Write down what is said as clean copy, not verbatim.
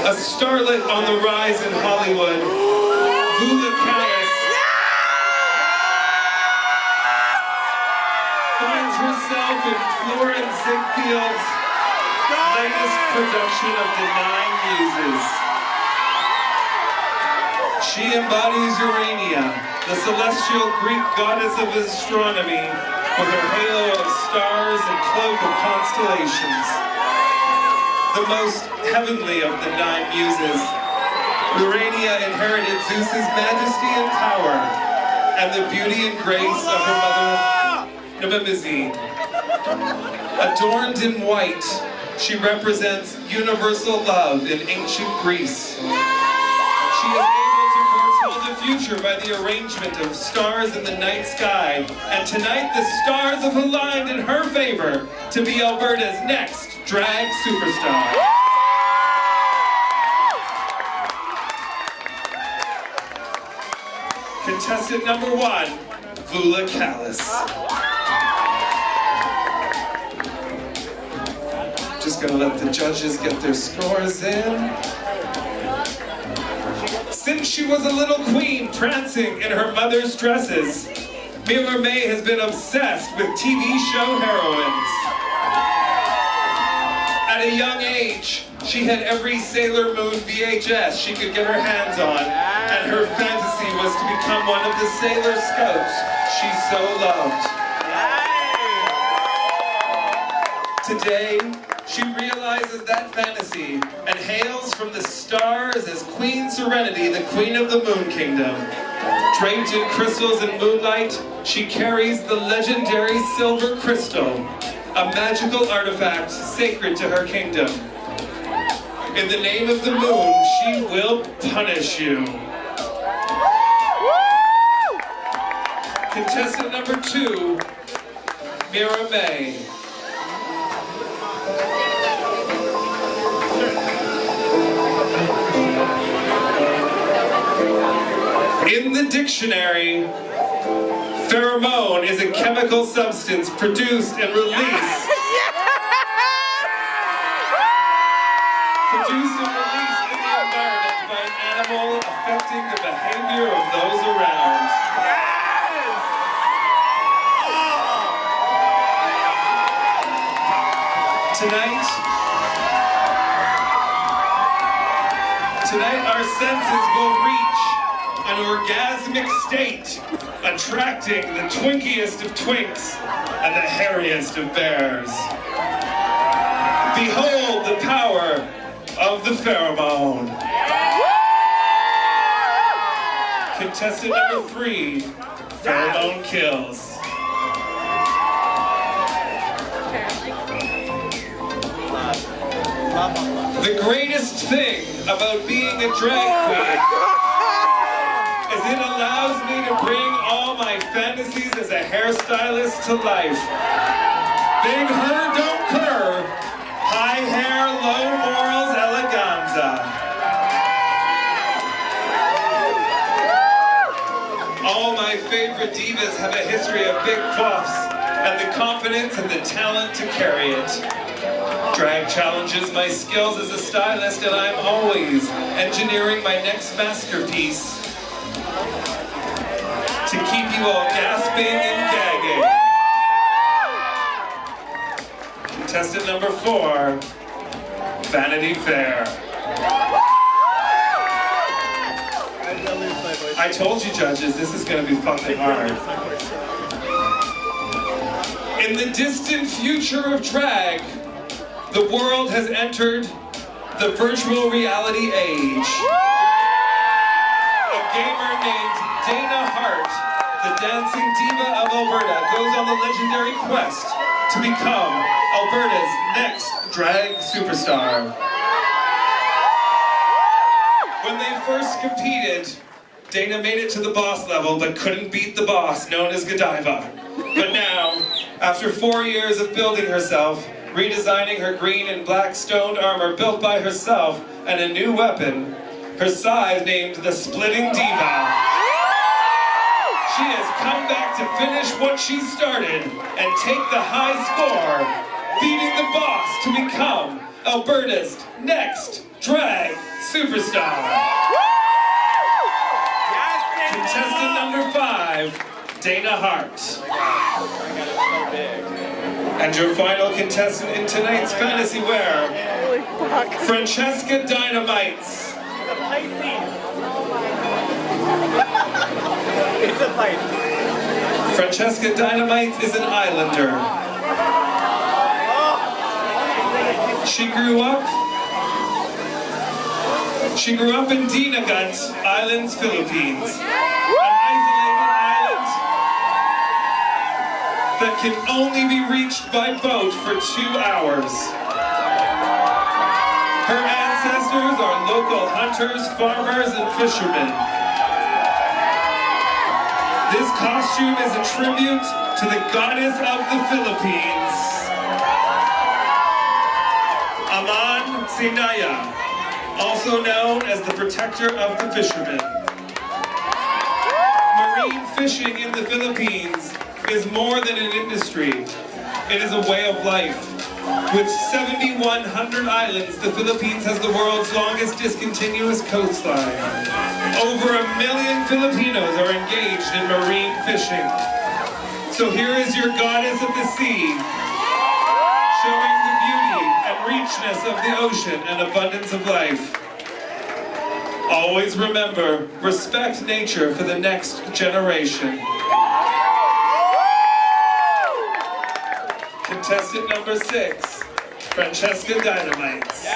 A starlet on the rise in Hollywood, Tilda finds herself in Florence Ziegfeld's latest production of the Nine Muses. She embodies Urania, the celestial Greek goddess of astronomy, with her halo of stars and cloak of constellations. The most heavenly of the Nine Muses, Urania inherited Zeus's majesty and power, and the beauty and grace of her mother, Mnemosyne. Adorned in white, she represents universal love in ancient Greece. She is able to foretell the future by the arrangement of stars in the night sky, and tonight the stars have aligned in her favor to be Alberta's next drag superstar. Contestant number 1, Tilda Kiss. Just gonna let the judges get their scores in. Since she was a little queen prancing in her mother's dresses, Mira May has been obsessed with TV show heroines. At a young age, she had every Sailor Moon VHS she could get her hands on, and her fantasy was to become one of the Sailor Scouts she so loved. Today, she realizes that fantasy and hails from the stars as Queen Serenity, the Queen of the Moon Kingdom. Draped in crystals and moonlight, she carries the legendary silver crystal, a magical artifact sacred to her kingdom. In the name of the moon, she will punish you. Contestant number 2, Mira May. In the dictionary, pheromone is a chemical substance produced and released. Produced and released in the environment by an animal affecting the behavior of those around. Tonight our senses will reach an orgasmic state, attracting the twinkiest of twinks and the hairiest of bears. Behold the power of the pheromone. Contestant number 3, pheromone kills. The greatest thing about being a drag queen is it allows me to bring all my fantasies as a hairstylist to life. Big her, don't cur. High hair, low morals, eleganza. All my favorite divas have a history of big puffs and the confidence and the talent to carry it. Drag challenges my skills as a stylist, and I'm always engineering my next masterpiece to keep you all gasping and gagging. Contestant number 4, Vanity Fair. I told you, judges, this is going to be fucking hard. In the distant future of drag, the world has entered the virtual reality age. A gamer named Dana Hart, the dancing diva of Alberta, goes on the legendary quest to become Alberta's next drag superstar. When they first competed, Dana made it to the boss level but couldn't beat the boss known as Godiva. But now, after 4 years of building herself, redesigning her green and black stoned armor built by herself, and a new weapon, her scythe named the Splitting Diva. She has come back to finish what she started and take the high score, beating the boss to become Alberta's next drag superstar. Contestant number 5, Dana Hart. And your final contestant in tonight's fantasy wear, Francesca Dynamites. It's a Pisces. Francesca Dynamites is an islander. She grew up in Dinagat Islands, Philippines. An isolated island that can only be reached by boat for 2 hours. Her ancestors are local hunters, farmers, and fishermen. This costume is a tribute to the goddess of the Philippines, Aman Sinaya, also known as the protector of the fishermen. Marine fishing in the Philippines is more than an industry. It is a way of life. With 7,100 islands, the Philippines has the world's longest discontinuous coastline. Over 1 million Filipinos are engaged in marine fishing. So here is your goddess of the sea, showing the beauty and richness of the ocean and abundance of life. Always remember, respect nature for the next generation. Contestant number 6, Francesca Dynamites.